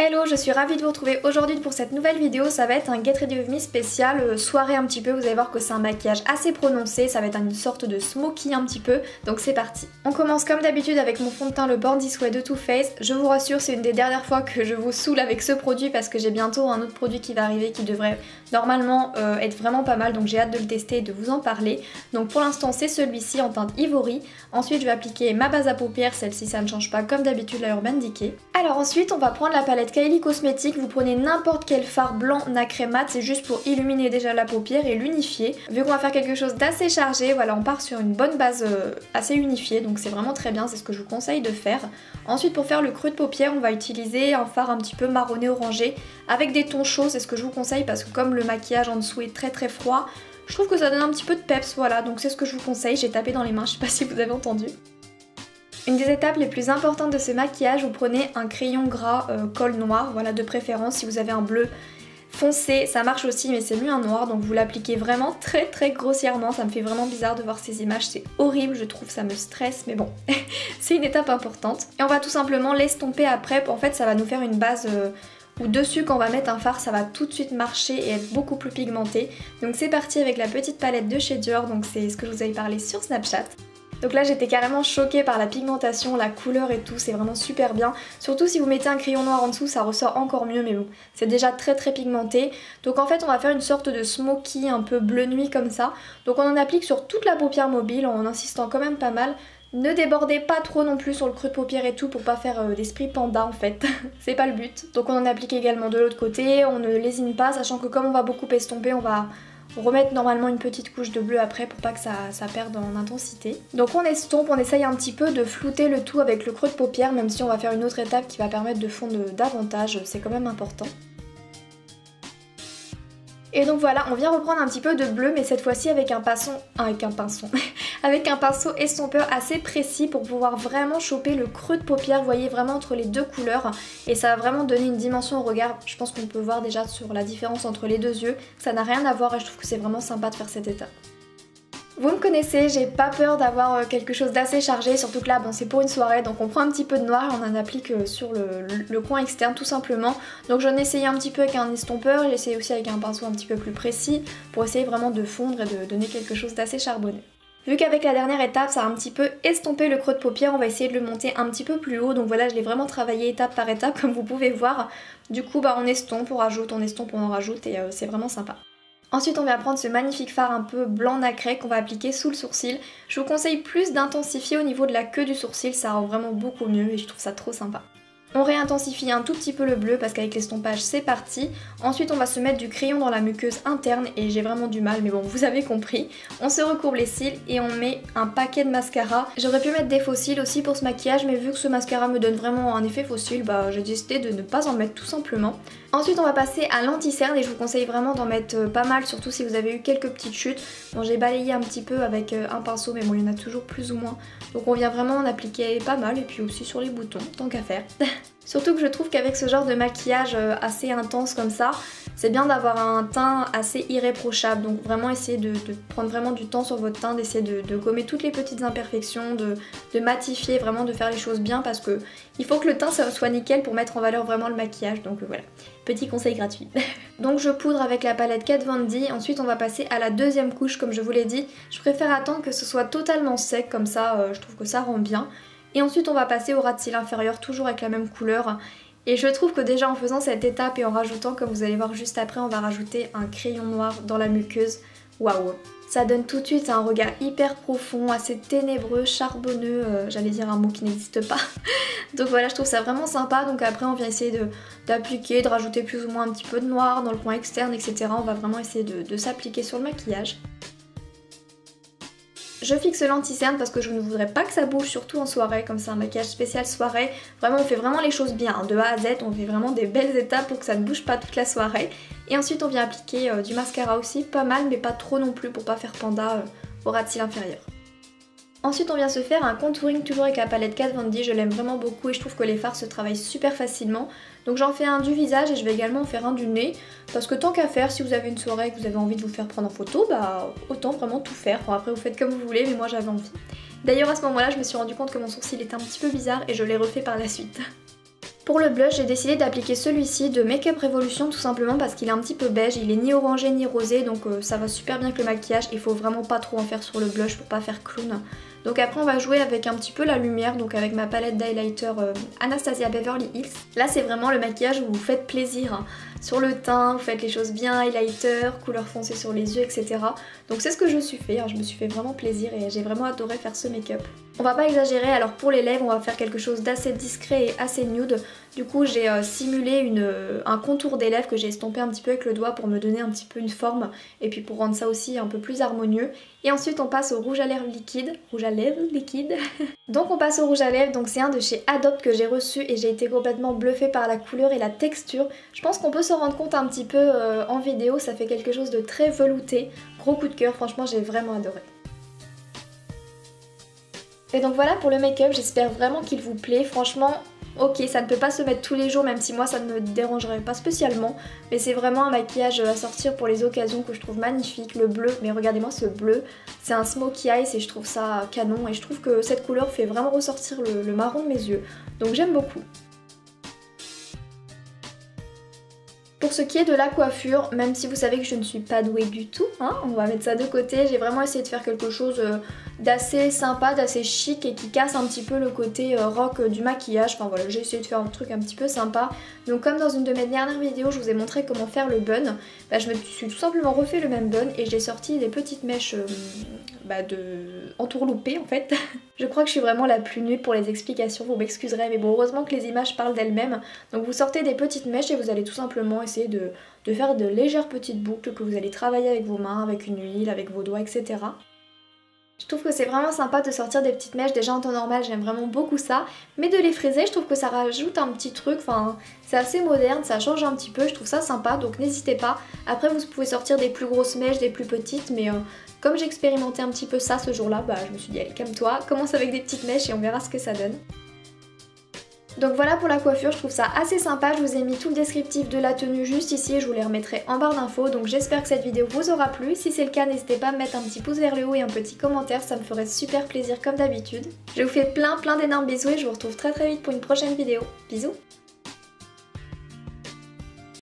Hello, je suis ravie de vous retrouver aujourd'hui pour cette nouvelle vidéo. Ça va être un Get Ready With Me spécial soirée un petit peu. Vous allez voir que c'est un maquillage assez prononcé, ça va être une sorte de smoky un petit peu, donc c'est parti. On commence comme d'habitude avec mon fond de teint, le Born This Way de Too Faced. Je vous rassure, c'est une des dernières fois que je vous saoule avec ce produit parce que j'ai bientôt un autre produit qui va arriver qui devrait normalement être vraiment pas mal, donc j'ai hâte de le tester et de vous en parler. Donc pour l'instant c'est celui-ci en teinte Ivory. Ensuite je vais appliquer ma base à paupières, celle-ci ça ne change pas comme d'habitude, la Urban Decay. Alors ensuite on va prendre la palette Kylie Cosmetics, vous prenez n'importe quel fard blanc nacré mat, c'est juste pour illuminer déjà la paupière et l'unifier. Vu qu'on va faire quelque chose d'assez chargé, voilà, on part sur une bonne base assez unifiée, donc c'est vraiment très bien, c'est ce que je vous conseille de faire. Ensuite pour faire le creux de paupière, on va utiliser un fard un petit peu marronné orangé avec des tons chauds, c'est ce que je vous conseille parce que comme le maquillage en dessous est très très froid, je trouve que ça donne un petit peu de peps, voilà, donc c'est ce que je vous conseille. J'ai tapé dans les mains, je sais pas si vous avez entendu. Une des étapes les plus importantes de ce maquillage, vous prenez un crayon gras colle noir, voilà, de préférence. Si vous avez un bleu foncé, ça marche aussi, mais c'est mieux un noir, donc vous l'appliquez vraiment très très grossièrement. Ça me fait vraiment bizarre de voir ces images, c'est horrible, je trouve, ça me stresse, mais bon, c'est une étape importante. Et on va tout simplement l'estomper après, en fait ça va nous faire une base où dessus quand on va mettre un fard, ça va tout de suite marcher et être beaucoup plus pigmenté. Donc c'est parti avec la petite palette de chez Dior, donc c'est ce que je vous avais parlé sur Snapchat. Donc là j'étais carrément choquée par la pigmentation, la couleur et tout, c'est vraiment super bien. Surtout si vous mettez un crayon noir en dessous, ça ressort encore mieux, mais bon, c'est déjà très très pigmenté. Donc en fait on va faire une sorte de smoky un peu bleu nuit comme ça. Donc on en applique sur toute la paupière mobile en insistant quand même pas mal. Ne débordez pas trop non plus sur le creux de paupière et tout pour pas faire d'esprit panda en fait, c'est pas le but. Donc on en applique également de l'autre côté, on ne lésine pas, sachant que comme on va beaucoup estomper, on va remettre normalement une petite couche de bleu après pour pas que ça perde en intensité. Donc on estompe, on essaye un petit peu de flouter le tout avec le creux de paupière, même si on va faire une autre étape qui va permettre de fondre davantage, c'est quand même important. Et donc voilà, on vient reprendre un petit peu de bleu, mais cette fois-ci avec un pinceau, avec un pinceau estompeur assez précis pour pouvoir vraiment choper le creux de paupière, vous voyez, vraiment entre les deux couleurs, et ça va vraiment donner une dimension au regard. Je pense qu'on peut voir déjà sur la différence entre les deux yeux, ça n'a rien à voir et je trouve que c'est vraiment sympa de faire cette étape. Vous me connaissez, j'ai pas peur d'avoir quelque chose d'assez chargé, surtout que là bon c'est pour une soirée, donc on prend un petit peu de noir et on en applique sur le coin externe tout simplement. Donc j'en ai essayé un petit peu avec un estompeur, j'ai essayé aussi avec un pinceau un petit peu plus précis pour essayer vraiment de fondre et de donner quelque chose d'assez charbonné. Vu qu'avec la dernière étape ça a un petit peu estompé le creux de paupière, on va essayer de le monter un petit peu plus haut. Donc voilà, je l'ai vraiment travaillé étape par étape comme vous pouvez voir. Du coup bah on estompe, on rajoute, on estompe, on en rajoute et c'est vraiment sympa. Ensuite on va prendre ce magnifique fard un peu blanc nacré qu'on va appliquer sous le sourcil. Je vous conseille plus d'intensifier au niveau de la queue du sourcil, ça rend vraiment beaucoup mieux et je trouve ça trop sympa. On réintensifie un tout petit peu le bleu parce qu'avec l'estompage c'est parti. Ensuite on va se mettre du crayon dans la muqueuse interne et j'ai vraiment du mal mais bon vous avez compris. On se recourbe les cils et on met un paquet de mascara. J'aurais pu mettre des faux cils aussi pour ce maquillage mais vu que ce mascara me donne vraiment un effet faux cils, bah j'ai décidé de ne pas en mettre tout simplement. Ensuite on va passer à l'anti-cerne et je vous conseille vraiment d'en mettre pas mal, surtout si vous avez eu quelques petites chutes. Bon j'ai balayé un petit peu avec un pinceau mais bon il y en a toujours plus ou moins. Donc on vient vraiment en appliquer pas mal et puis aussi sur les boutons, tant qu'à faire. Surtout que je trouve qu'avec ce genre de maquillage assez intense comme ça, c'est bien d'avoir un teint assez irréprochable. Donc vraiment essayer de prendre vraiment du temps sur votre teint, d'essayer de gommer toutes les petites imperfections, de matifier, vraiment de faire les choses bien parce que il faut que le teint soit nickel pour mettre en valeur vraiment le maquillage. Donc voilà, petit conseil gratuit. Donc je poudre avec la palette Kat Von D, ensuite on va passer à la deuxième couche comme je vous l'ai dit. Je préfère attendre que ce soit totalement sec comme ça, je trouve que ça rend bien. Et ensuite on va passer au ras de cils inférieur, toujours avec la même couleur. Et je trouve que déjà en faisant cette étape et en rajoutant, comme vous allez voir juste après, on va rajouter un crayon noir dans la muqueuse. Waouh! Ça donne tout de suite un regard hyper profond, assez ténébreux, charbonneux, j'allais dire un mot qui n'existe pas. Donc voilà, je trouve ça vraiment sympa. Donc après on vient essayer d'appliquer, de rajouter plus ou moins un petit peu de noir dans le coin externe, etc. On va vraiment essayer de s'appliquer sur le maquillage. Je fixe l'anti-cerne parce que je ne voudrais pas que ça bouge, surtout en soirée, comme c'est un maquillage spécial soirée. Vraiment, on fait vraiment les choses bien, hein. De A à Z, on fait vraiment des belles étapes pour que ça ne bouge pas toute la soirée. Et ensuite, on vient appliquer du mascara aussi, pas mal, mais pas trop non plus pour pas faire panda au ras de cils inférieur. Ensuite on vient se faire un contouring toujours avec la palette Kat Von D, je l'aime vraiment beaucoup et je trouve que les fards se travaillent super facilement. Donc j'en fais un du visage et je vais également en faire un du nez, parce que tant qu'à faire, si vous avez une soirée et que vous avez envie de vous faire prendre en photo, bah autant vraiment tout faire. Enfin, après vous faites comme vous voulez mais moi j'avais envie. D'ailleurs à ce moment là je me suis rendu compte que mon sourcil était un petit peu bizarre et je l'ai refait par la suite. Pour le blush, j'ai décidé d'appliquer celui-ci de Make Up Revolution tout simplement parce qu'il est un petit peu beige, il est ni orangé ni rosé donc ça va super bien avec le maquillage, il faut vraiment pas trop en faire sur le blush pour pas faire clown. Donc après on va jouer avec un petit peu la lumière, donc avec ma palette d'highlighter Anastasia Beverly Hills. Là c'est vraiment le maquillage où vous faites plaisir, hein. Sur le teint, vous faites les choses bien, highlighter, couleur foncée sur les yeux, etc. Donc c'est ce que je me suis fait, hein. Je me suis fait vraiment plaisir et j'ai vraiment adoré faire ce make-up. On va pas exagérer, alors pour les lèvres on va faire quelque chose d'assez discret et assez nude. Du coup j'ai simulé un contour des lèvres que j'ai estompé un petit peu avec le doigt pour me donner un petit peu une forme et puis pour rendre ça aussi un peu plus harmonieux. Et ensuite on passe au rouge à lèvres liquide. Donc on passe au rouge à lèvres, donc c'est un de chez Adopt que j'ai reçu et j'ai été complètement bluffée par la couleur et la texture. Je pense qu'on peut se rendre compte un petit peu en vidéo, ça fait quelque chose de très velouté. Gros coup de cœur, franchement j'ai vraiment adoré. Et donc voilà pour le make-up, j'espère vraiment qu'il vous plaît. Franchement, ok, ça ne peut pas se mettre tous les jours, même si moi ça ne me dérangerait pas spécialement. Mais c'est vraiment un maquillage à sortir pour les occasions que je trouve magnifique. Le bleu, mais regardez-moi ce bleu, c'est un smokey eyes et je trouve ça canon. Et je trouve que cette couleur fait vraiment ressortir le marron de mes yeux. Donc j'aime beaucoup. Pour ce qui est de la coiffure, même si vous savez que je ne suis pas douée du tout, hein, on va mettre ça de côté, j'ai vraiment essayé de faire quelque chose d'assez sympa, d'assez chic et qui casse un petit peu le côté rock du maquillage. Enfin voilà, j'ai essayé de faire un truc un petit peu sympa. Donc comme dans une de mes dernières vidéos, je vous ai montré comment faire le bun, bah, je me suis tout simplement refait le même bun et j'ai sorti des petites mèches entourloupées en fait. Je crois que je suis vraiment la plus nulle pour les explications, vous m'excuserez, mais bon, heureusement que les images parlent d'elles-mêmes. Donc vous sortez des petites mèches et vous allez tout simplement essayer de faire de légères petites boucles que vous allez travailler avec vos mains, avec une huile, avec vos doigts, etc. Je trouve que c'est vraiment sympa de sortir des petites mèches, déjà en temps normal j'aime vraiment beaucoup ça, mais de les friser je trouve que ça rajoute un petit truc, enfin c'est assez moderne, ça change un petit peu, je trouve ça sympa donc n'hésitez pas. Après vous pouvez sortir des plus grosses mèches, des plus petites, mais comme j'ai expérimenté un petit peu ça ce jour-là, bah je me suis dit allez calme-toi, commence avec des petites mèches et on verra ce que ça donne. Donc voilà pour la coiffure, je trouve ça assez sympa, je vous ai mis tout le descriptif de la tenue juste ici, je vous les remettrai en barre d'infos, donc j'espère que cette vidéo vous aura plu. Si c'est le cas, n'hésitez pas à me mettre un petit pouce vers le haut et un petit commentaire, ça me ferait super plaisir comme d'habitude. Je vous fais plein d'énormes bisous et je vous retrouve très vite pour une prochaine vidéo. Bisous!